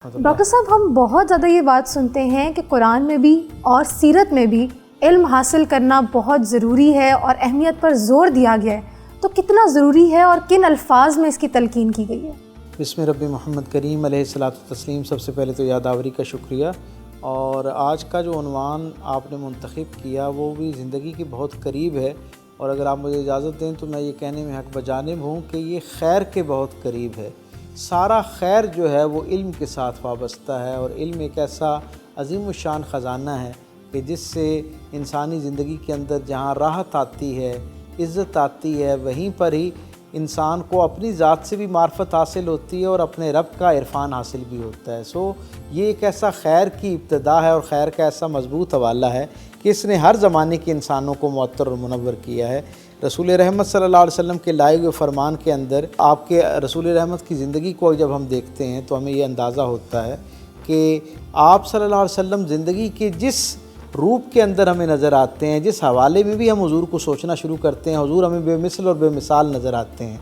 Doctor صاحب، ہم بہت زیادہ یہ بات سنتے ہیں کہ قرآن میں بھی اور سیرت میں بھی علم حاصل کرنا بہت ضروری ہے اور اہمیت پر زور دیا گیا ہے، تو کتنا ضروری ہے اور کن الفاظ میں اس کی تلقین کی گئی ہے؟ بسم رب محمد کریم علیہ الصلاۃ والتسلیم۔ سب سے پہلے تو یادآوری کا شکریہ، اور آج کا جو عنوان آپ نے منتخب کیا وہ بھی زندگی کے بہت قریب ہے، اور اگر آپ مجھے اجازت دیں تو میں یہ کہنے میں حق بجانب ہوں کہ یہ خیر کے بہت قریب ہے۔ سارا خیر جو ہے وہ علم کے ساتھ وابستہ ہے، اور علم ایک ایسا عظیم الشان خزانہ ہے کہ جس سے انسانی زندگی کے اندر جہاں راحت آتی ہے، عزت آتی ہے، وہیں پر ہی انسان کو اپنی ذات سے بھی معرفت حاصل ہوتی ہے اور اپنے رب کا عرفان حاصل بھی ہوتا ہے۔ یہ ایک ایسا خیر کی ابتدا ہے اور خیر کا ایسا مضبوط حوالہ ہے کہ اس نے ہر زمانے کے انسانوں کو معطر اور منور کیا ہے۔ رسول رحمت صلی اللہ علیہ وسلم کے لائے ہوئے فرمان کے اندر آپ کے رسول رحمت کی زندگی کو جب ہم دیکھتے ہیں تو ہمیں یہ اندازہ ہوتا ہے کہ آپ صلی اللہ علیہ وسلم زندگی کے جس روپ کے اندر ہمیں نظر آتے ہیں، جس حوالے میں بھی ہم حضور کو سوچنا شروع کرتے ہیں، حضور ہمیں بے مثل اور بے مثال نظر آتے ہیں۔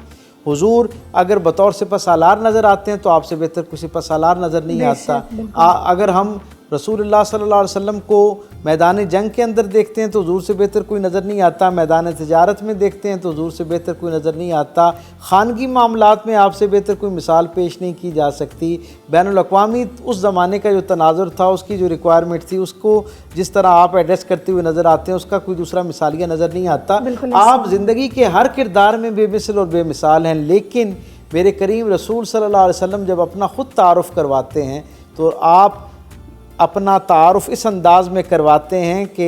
حضور اگر بطور سپہ سالار نظر آتے ہیں تو آپ سے بہتر کوئی سپہ سالار نظر نہیں آتا۔ اگر ہم رسول اللہ صلی اللہ علیہ وسلم کو میدان جنگ کے اندر دیکھتے ہیں تو حضور سے بہتر کوئی نظر نہیں آتا، میدان تجارت میں دیکھتے ہیں تو حضور سے بہتر کوئی نظر نہیں آتا، خانگی معاملات میں آپ سے بہتر کوئی مثال پیش نہیں کی جا سکتی۔ بین الاقوامی اس زمانے کا جو تناظر تھا، اس کی جو ریکوائرمنٹ تھی، اس کو جس طرح آپ ایڈریس کرتے ہوئے نظر آتے ہیں، اس کا کوئی دوسرا مثالیہ نظر نہیں آتا۔ آپ زندگی کے ہر کردار میں بے مثل اور بے مثال ہیں، لیکن میرے کریم رسول صلی اللہ علیہ وسلم جب اپنا خود تعارف کرواتے ہیں تو آپ اپنا تعارف اس انداز میں کرواتے ہیں کہ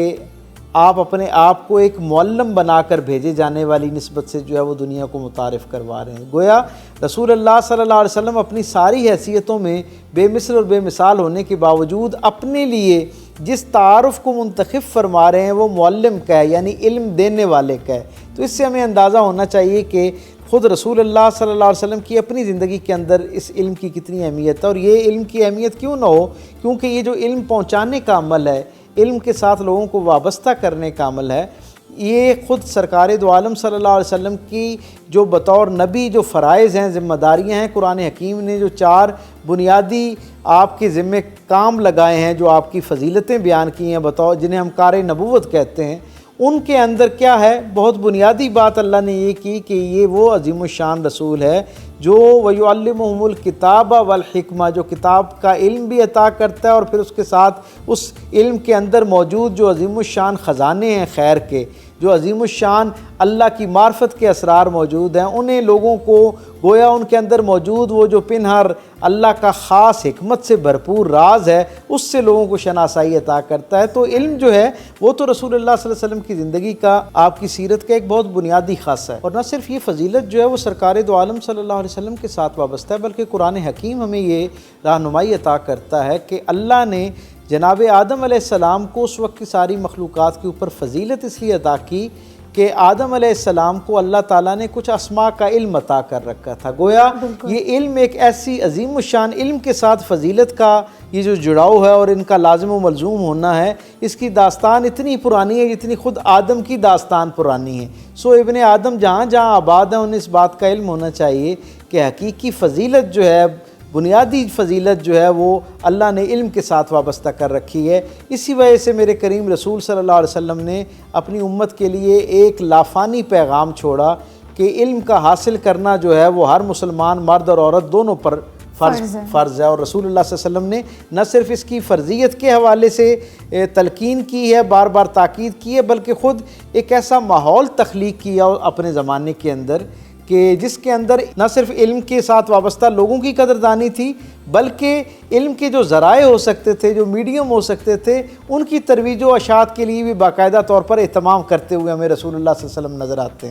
آپ اپنے آپ کو ایک معلم بنا کر بھیجے جانے والی نسبت سے جو ہے وہ دنیا کو متعارف کروا رہے ہیں۔ گویا رسول اللہ صلی اللہ علیہ وسلم اپنی ساری حیثیتوں میں بے مثل اور بے مثال ہونے کے باوجود اپنے لیے جس تعارف کو منتخب فرما رہے ہیں وہ معلم کا ہے، یعنی علم دینے والے کا ہے۔ تو اس سے ہمیں اندازہ ہونا چاہیے کہ خود رسول اللہ صلی اللہ علیہ وسلم کی اپنی زندگی کے اندر اس علم کی کتنی اہمیت ہے، اور یہ علم کی اہمیت کیوں نہ ہو، کیونکہ یہ جو علم پہنچانے کا عمل ہے، علم کے ساتھ لوگوں کو وابستہ کرنے کا عمل ہے، یہ خود سرکار دو عالم صلی اللہ علیہ وسلم کی جو بطور نبی جو فرائض ہیں، ذمہ داریاں ہیں، قرآن حکیم نے جو 4 بنیادی آپ کے ذمے کام لگائے ہیں، جو آپ کی فضیلتیں بیان کی ہیں بطور جنہیں ہم کار نبوت کہتے ہیں، ان کے اندر کیا ہے؟ بہت بنیادی بات اللہ نے یہ کی کہ یہ وہ عظیم الشان رسول ہے جو وَيُعَلِّمُهُمُ الْكِتَابَ وَالْحِكْمَةَ، جو کتاب کا علم بھی عطا کرتا ہے، اور پھر اس کے ساتھ اس علم کے اندر موجود جو عظیم الشان خزانے ہیں خیر کے، جو عظیم الشان اللہ کی معرفت کے اسرار موجود ہیں، انہیں لوگوں کو گویا ان کے اندر موجود وہ جو پنہر اللہ کا خاص حکمت سے بھرپور راز ہے، اس سے لوگوں کو شناسائی عطا کرتا ہے۔ تو علم جو ہے وہ تو رسول اللہ صلی اللہ علیہ وسلم کی زندگی کا، آپ کی سیرت کا ایک بہت بنیادی خاصہ ہے، اور نہ صرف یہ فضیلت جو ہے وہ سرکار دو عالم صلی اللہ علیہ وسلم کے ساتھ وابستہ ہے، بلکہ قرآن حکیم ہمیں یہ رہنمائی عطا کرتا ہے کہ اللہ نے جناب آدم علیہ السلام کو اس وقت کی ساری مخلوقات کے اوپر فضیلت اس لیے عطا کی کہ آدم علیہ السلام کو اللہ تعالیٰ نے کچھ اسماء کا علم عطا کر رکھا تھا۔ گویا یہ علم ایک ایسی عظیم الشان علم کے ساتھ فضیلت کا یہ جو جڑاؤ ہے اور ان کا لازم و ملزوم ہونا ہے، اس کی داستان اتنی پرانی ہے جتنی خود آدم کی داستان پرانی ہے۔ ابن آدم جہاں جہاں آباد ہیں انہیں اس بات کا علم ہونا چاہیے کہ حقیقی فضیلت جو ہے، بنیادی فضیلت جو ہے وہ اللہ نے علم کے ساتھ وابستہ کر رکھی ہے۔ اسی وجہ سے میرے کریم رسول صلی اللہ علیہ وسلم نے اپنی امت کے لیے ایک لافانی پیغام چھوڑا کہ علم کا حاصل کرنا جو ہے وہ ہر مسلمان مرد اور عورت دونوں پر فرض ہے، اور رسول اللہ صلی اللہ علیہ وسلم نے نہ صرف اس کی فرضیت کے حوالے سے تلقین کی ہے، بار بار تاکید کی ہے، بلکہ خود ایک ایسا ماحول تخلیق کیا اپنے زمانے کے اندر کہ جس کے اندر نہ صرف علم کے ساتھ وابستہ لوگوں کی قدردانی تھی، بلکہ علم کے جو ذرائع ہو سکتے تھے، جو میڈیم ہو سکتے تھے، ان کی ترویج و اشاعت کے لیے بھی باقاعدہ طور پر اہتمام کرتے ہوئے ہمیں رسول اللہ صلی اللہ علیہ وسلم نظر آتے ہیں۔